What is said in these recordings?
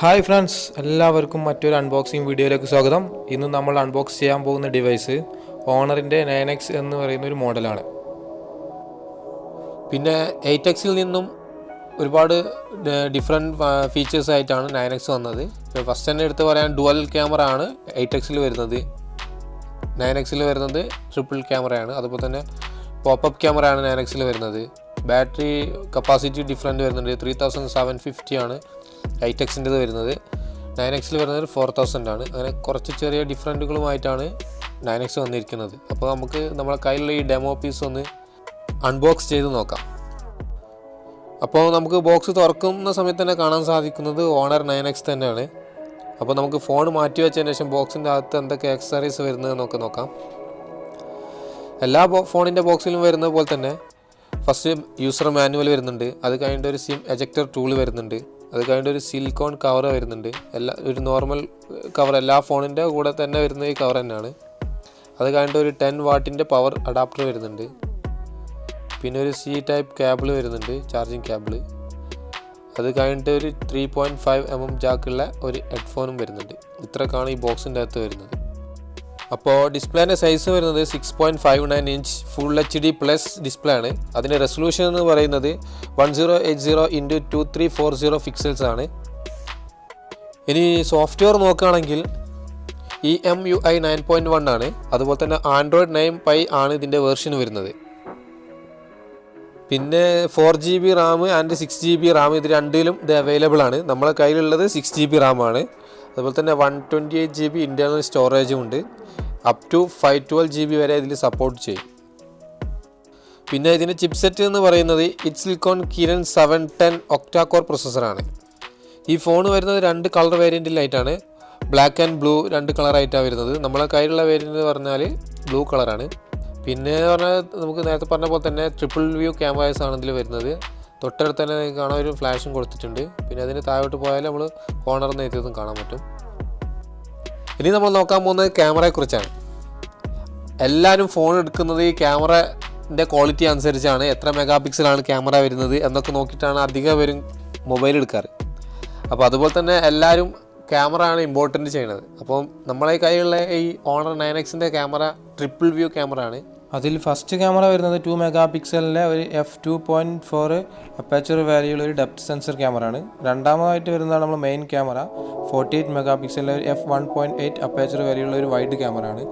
Hi friends, എല്ലാവർക്കും മറ്റൊരു unboxing വീഡിയോയിലേക്ക് സ്വാഗതം. ഇന്ന് നമ്മൾ അൺബോക്സ് ചെയ്യാൻ പോകുന്ന ഡിവൈസ് ഓണറിൻ്റെ 9X എന്ന് പറയുന്ന ഒരു മോഡലാണ്. പിന്നെ 8Xൽ നിന്നും ഒരുപാട് ഡിഫറെൻറ്റ് ഫീച്ചേഴ്സ് ആയിട്ടാണ് 9X വന്നത്. ഇപ്പോൾ ഫസ്റ്റ് തന്നെ എടുത്ത് പറയാൻ ഡുവൽ ക്യാമറ ആണ് 8Xൽ വരുന്നത്. 9Xൽ വരുന്നത് ട്രിപ്പിൾ ക്യാമറയാണ്. അതുപോലെ തന്നെ പോപ്പപ്പ് ക്യാമറ ആണ് 9Xൽ വരുന്നത്. ബാറ്ററി കപ്പാസിറ്റി ഡിഫറെൻറ്റ് വരുന്നുണ്ട്. 3750 ആണ് 8Xൻ്റെത് വരുന്നത്. 9Xൽ വരുന്നത് 4000 ആണ്. അങ്ങനെ കുറച്ച് ചെറിയ ഡിഫറൻറ്റുകളുമായിട്ടാണ് 9X വന്നിരിക്കുന്നത്. അപ്പോൾ നമുക്ക് നമ്മളെ കയ്യിലുള്ള ഈ ഡെമോ പീസ് ഒന്ന് അൺബോക്സ് ചെയ്ത് നോക്കാം. അപ്പോൾ നമുക്ക് ബോക്സ് തുറക്കുന്ന സമയത്ത് തന്നെ കാണാൻ സാധിക്കുന്നത് ഓണർ 9X തന്നെയാണ്. അപ്പോൾ നമുക്ക് ഫോൺ മാറ്റി വെച്ചതിന് ശേഷം ബോക്സിൻ്റെ അകത്ത് എന്തൊക്കെ ആക്സസറീസ് വരുന്നത് നമുക്ക് നോക്കാം. എല്ലാ ഫോണിൻ്റെ ബോക്സിലും വരുന്ന പോലെ തന്നെ ഫസ്റ്റ് യൂസർ മാനുവൽ വരുന്നുണ്ട്. അത് കഴിഞ്ഞിട്ട് ഒരു സിം എജക്ടർ ടൂൾ വരുന്നുണ്ട്. അത് കഴിഞ്ഞിട്ട് ഒരു സിലിക്കോൺ കവർ വരുന്നുണ്ട്. ഒരു നോർമൽ കവർ എല്ലാ ഫോണിൻ്റെ കൂടെ തന്നെ വരുന്ന ഈ കവർ തന്നെയാണ്. അത് കഴിഞ്ഞിട്ട് ഒരു 10 വാട്ടിൻ്റെ പവർ അഡാപ്റ്റർ വരുന്നുണ്ട്. പിന്നെ ഒരു C ടൈപ്പ് കേബിൾ വരുന്നുണ്ട്, ചാർജിങ് കേബിൾ. അത് കഴിഞ്ഞിട്ട് ഒരു 3.5 mm ജാക്കുള്ള ഒരു ഹെഡ്ഫോണും വരുന്നുണ്ട്. ഇത്രയൊക്കെയാണ് ഈ ബോക്സിൻ്റെ അകത്ത് വരുന്നത്. അപ്പോൾ ഡിസ്പ്ലേൻ്റെ സൈസ് വരുന്നത് 6.59 inch full HD plus display ആണ്. അതിൻ്റെ റെസൊല്യൂഷൻ എന്ന് പറയുന്നത് 1080x2340 പിക്സൽസ് ആണ്. ഇനി സോഫ്റ്റ്വെയർ നോക്കുകയാണെങ്കിൽ EMUI 9.1 ആണ്. അതുപോലെ തന്നെ Android 9 Pie ആണ് ഇതിൻ്റെ വേർഷൻ വരുന്നത്. പിന്നെ 4GB Ram and 6GB Ram ഇത് രണ്ടിലും ഇത് അവൈലബിൾ ആണ്. നമ്മളെ കയ്യിലുള്ളത് 6GB റാം ആണ്. അതുപോലെ തന്നെ 128GB ഇൻറ്റേർണൽ സ്റ്റോറേജും ഉണ്ട്. അപ് ടു 512GB വരെ ഇതിൽ സപ്പോർട്ട് ചെയ്യും. പിന്നെ ഇതിൻ്റെ ചിപ്സെറ്റ് എന്ന് പറയുന്നത് Hisilicon kirin 710 octa കോർ പ്രൊസസ്സറാണ്. ഈ ഫോൺ വരുന്നത് 2 കളർ വേരിയൻറ്റിലായിട്ടാണ്. ബ്ലാക്ക് ആൻഡ് ബ്ലൂ 2 കളറായിട്ടാണ് വരുന്നത്. നമ്മളെ കയ്യിലുള്ള വേരിയൻ്റ് എന്ന് പറഞ്ഞാൽ ബ്ലൂ കളറാണ്. പിന്നെ പറഞ്ഞാൽ നമുക്ക് നേരത്തെ പറഞ്ഞ പോലെ തന്നെ ട്രിപ്പിൾ വ്യൂ ക്യാമറാസ് ആണ് ഇതിൽ വരുന്നത്. തൊട്ടടുത്ത് തന്നെ കാണാൻ ഒരു ഫ്ലാഷും കൊടുത്തിട്ടുണ്ട്. പിന്നെ അതിന് താഴോട്ട് പോയാൽ നമ്മൾ ഓണർന്ന് എഴുതിയതും കാണാൻ പറ്റും. ഇനി നമ്മൾ നോക്കാൻ പോകുന്നത് ക്യാമറയെക്കുറിച്ചാണ്. എല്ലാവരും ഫോൺ എടുക്കുന്നത് ഈ ക്യാമറൻ്റെ ക്വാളിറ്റി അനുസരിച്ചാണ്. എത്ര മെഗാ പിക്സലാണ് ക്യാമറ വരുന്നത് എന്നൊക്കെ നോക്കിയിട്ടാണ് അധികം പേരും മൊബൈൽ എടുക്കാറ്. അപ്പോൾ അതുപോലെ തന്നെ എല്ലാവരും ക്യാമറ ആണ് ഇമ്പോർട്ടൻറ്റ് ചെയ്യുന്നത്. അപ്പം നമ്മളെ കയ്യിലുള്ള ഈ ഓണർ 9Xൻ്റെ ക്യാമറ ട്രിപ്പിൾ വ്യൂ ക്യാമറ ആണ്. അതിൽ ഫസ്റ്റ് ക്യാമറ വരുന്നത് 2 മെഗാ പിക്സലിൻ്റെ ഒരു f2.4 അപ്പേച്ചർ വാല്യൂള്ള ഒരു ഡെപ്ത് സെൻസർ ക്യാമറ ആണ്. രണ്ടാമതായിട്ട് വരുന്നതാണ് നമ്മൾ മെയിൻ ക്യാമറ 48 മെഗാ പിക്സലിൻ്റെ ഒരു f1.8 അപ്പേച്ചർ വാല്യൂള്ള ഒരു വൈഡ് ക്യാമറ ആണ്.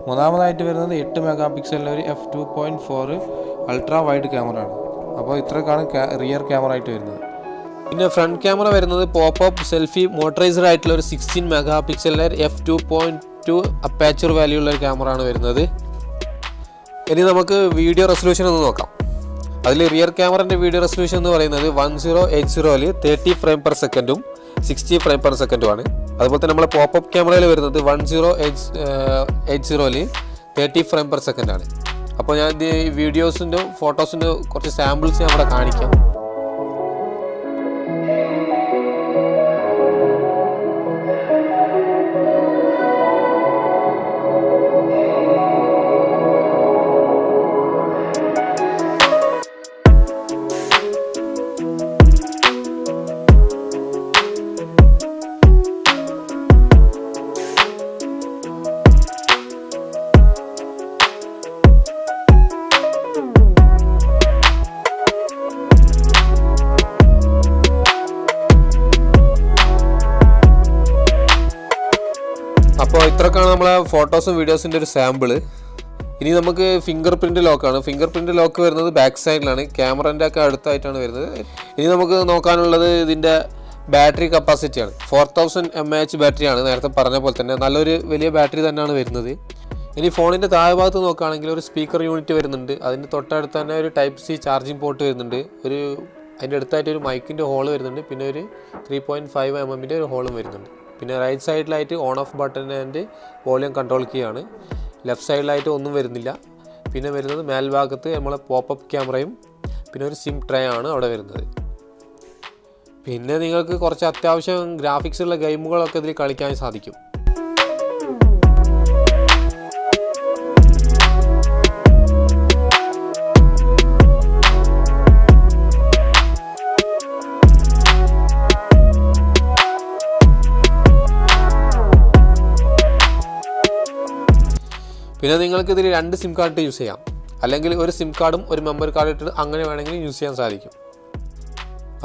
മൂന്നാമതായിട്ട് വരുന്നത് 8 മെഗാ പിക്സലിൻ്റെ ഒരു f2.4 അൾട്രാ വൈഡ് ക്യാമറ ആണ്. അപ്പോൾ ഇത്രയൊക്കെയാണ് റിയർ ക്യാമറ ആയിട്ട് വരുന്നത്. പിന്നെ ഫ്രണ്ട് ക്യാമറ വരുന്നത് പോപ്പപ്പ് സെൽഫി മോട്ടറൈസ്ഡ് ആയിട്ടുള്ള ഒരു 16 മെഗാ പിക്സലിൻ്റെ f2.2 അപ്പേച്ചർ വാല്യൂള്ള ഒരു ക്യാമറ ആണ് വരുന്നത്. ഇനി നമുക്ക് വീഡിയോ റെസൊല്യൂഷൻ ഒന്ന് നോക്കാം. അതിൽ റിയർ ക്യാമറൻ്റെ വീഡിയോ റെസൊല്യൂഷൻ എന്ന് പറയുന്നത് 1080ൽ 30 ഫ്രെയിം പെർ സെക്കൻഡും 60 ഫ്രെയിം പെർ സെക്കൻഡും ആണ്. അതുപോലെ തന്നെ നമ്മളെ പോപ്പപ്പ് ക്യാമറയിൽ വരുന്നത് 1080ൽ 30 ഫ്രെയിം പെർ സെക്കൻഡ് ആണ്. അപ്പോൾ ഞാൻ ഇത് വീഡിയോസിൻ്റെ ഫോട്ടോസിൻ്റെ കുറച്ച് സാമ്പിൾസ് ഞാൻ അവിടെ കാണിക്കാം. അപ്പോൾ ഇത്രയൊക്കെയാണ് നമ്മളെ ഫോട്ടോസും വീഡിയോസിൻ്റെ ഒരു സാമ്പിള്. ഇനി നമുക്ക് ഫിംഗർ പ്രിൻറ്റ് ലോക്കാണ്. ഫിംഗർ പ്രിൻറ്റ് ലോക്ക് വരുന്നത് ബാക്ക് സൈഡിലാണ്, ക്യാമറൻ്റെ ഒക്കെ അടുത്തായിട്ടാണ് വരുന്നത്. ഇനി നമുക്ക് നോക്കാനുള്ളത് ഇതിൻ്റെ ബാറ്ററി കപ്പാസിറ്റിയാണ്. 4000 mAh ബാറ്ററിയാണ്. നേരത്തെ പറഞ്ഞ പോലെ തന്നെ നല്ലൊരു വലിയ ബാറ്ററി തന്നെയാണ് വരുന്നത്. ഇനി ഫോണിൻ്റെ താഴെ ഭാഗത്ത് നോക്കുകയാണെങ്കിൽ ഒരു സ്പീക്കർ യൂണിറ്റ് വരുന്നുണ്ട്. അതിൻ്റെ തൊട്ടടുത്ത് തന്നെ ഒരു ടൈപ്പ് C ചാർജിങ് പോർട്ട് വരുന്നുണ്ട്. അതിൻ്റെ അടുത്തായിട്ട് ഒരു മൈക്കിൻ്റെ ഹോൾ വരുന്നുണ്ട്. പിന്നെ ഒരു 3.5 mm ഒരു ഹോളും വരുന്നുണ്ട്. പിന്നെ റൈറ്റ് സൈഡിലായിട്ട് on off button and volume control key ആണ്. ലെഫ്റ്റ് സൈഡിലായിട്ട് ഒന്നും വരുന്നില്ല. പിന്നെ വരുന്നത് മേൽഭാഗത്ത് നമ്മളെ പോപ്പപ്പ് ക്യാമറയും പിന്നെ ഒരു സിം ട്രേ ആണ് അവിടെ വരുന്നത്. പിന്നെ നിങ്ങൾക്ക് കുറച്ച് അത്യാവശ്യം ഗ്രാഫിക്സ് ഉള്ള ഗെയിമുകളൊക്കെ ഇതിൽ കളിക്കാൻ സാധിക്കും. പിന്നെ നിങ്ങൾക്ക് ഇതിൽ 2 സിം കാർഡ് യൂസ് ചെയ്യാം, അല്ലെങ്കിൽ ഒരു സിം കാർഡും ഒരു മെമ്മറി കാർഡ് ഇട്ടിട്ട് അങ്ങനെ വേണമെങ്കിൽ യൂസ് ചെയ്യാൻ സാധിക്കും.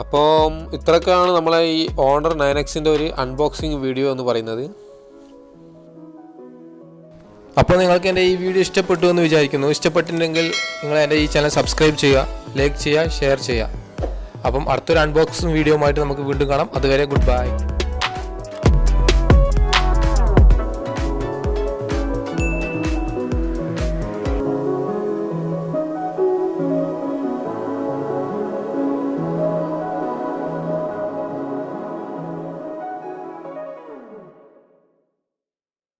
അപ്പോൾ ഇത്രയൊക്കെയാണ് നമ്മളെ ഈ ഓണർ 9Xൻ്റെ ഒരു അൺബോക്സിങ് വീഡിയോ എന്ന് പറയുന്നത്. അപ്പോൾ നിങ്ങൾക്ക് എൻ്റെ ഈ വീഡിയോ ഇഷ്ടപ്പെട്ടു എന്ന് വിചാരിക്കുന്നു. ഇഷ്ടപ്പെട്ടിട്ടുണ്ടെങ്കിൽ നിങ്ങൾ എൻ്റെ ഈ ചാനൽ സബ്സ്ക്രൈബ് ചെയ്യുക, ലൈക്ക് ചെയ്യുക, ഷെയർ ചെയ്യുക. അപ്പം അടുത്തൊരു അൺബോക്സിങ് വീഡിയോ ആയിട്ട് നമുക്ക് വീണ്ടും കാണാം. അതുവരെ ഗുഡ് ബൈ.